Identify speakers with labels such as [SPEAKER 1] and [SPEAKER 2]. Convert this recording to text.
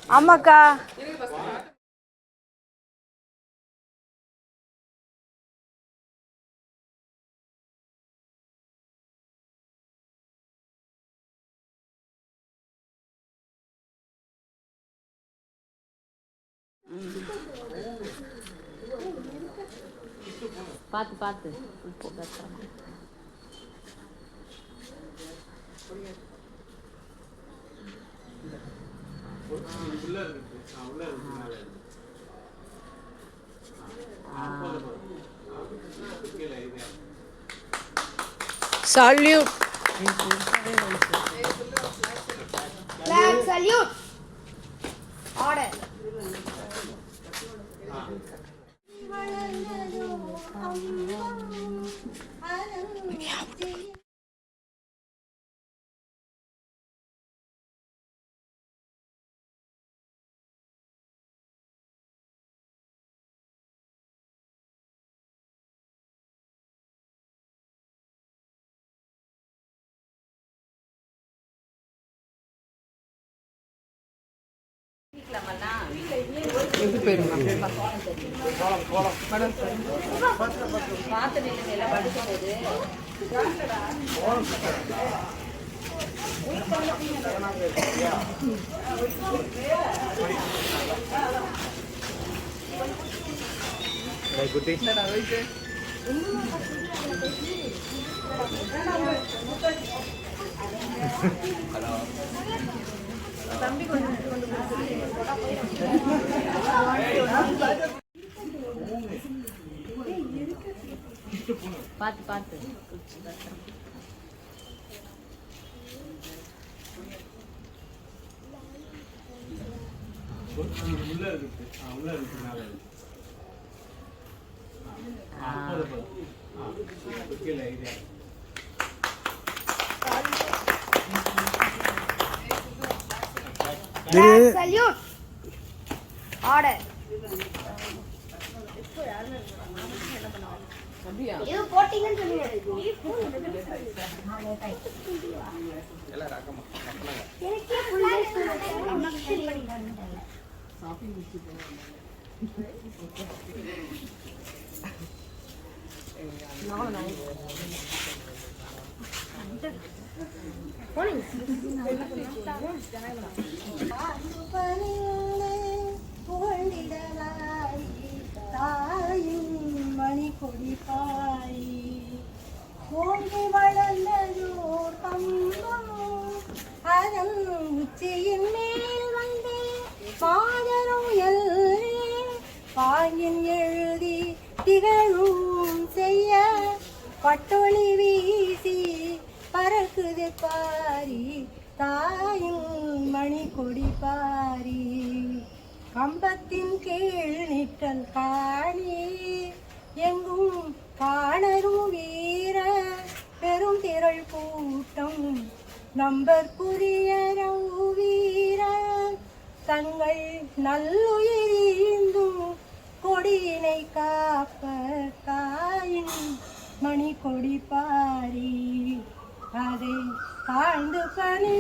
[SPEAKER 1] ஆமாக்கா. பார்த்து பார்த்து salute.
[SPEAKER 2] Flag salute. Order.
[SPEAKER 1] எப்படி போயிருங்க தம்பி கொஞ்சம் பார்த்து பார்த்து
[SPEAKER 2] Flag salute. Order. இது போட்டிங்கன்னு சொல்லுங்க. எனக்கே மணி கொடி பாரி ஓங்கி வளர்ந்ததோர் கம்பம் அதன் உச்சியின் மேல் வந்தே பாதரும் எல்லே பாயின் எழுதி திகழும் செய்ய பட்டொளி வீசி பறக்குது பாரி தாயும் மணி கொடி பாரி கம்பத்தின் கீழ் நிற்றல் காணி எங்கும் காணரும் வீர பெரும் திரள் கூட்டம் நம்பர் புரியரும் வீர தங்கள் நல்லுயிரிந்தும் கொடியினை காப்ப தாயின் மணி கொடி பாரி அதை தாழ்ந்து பணி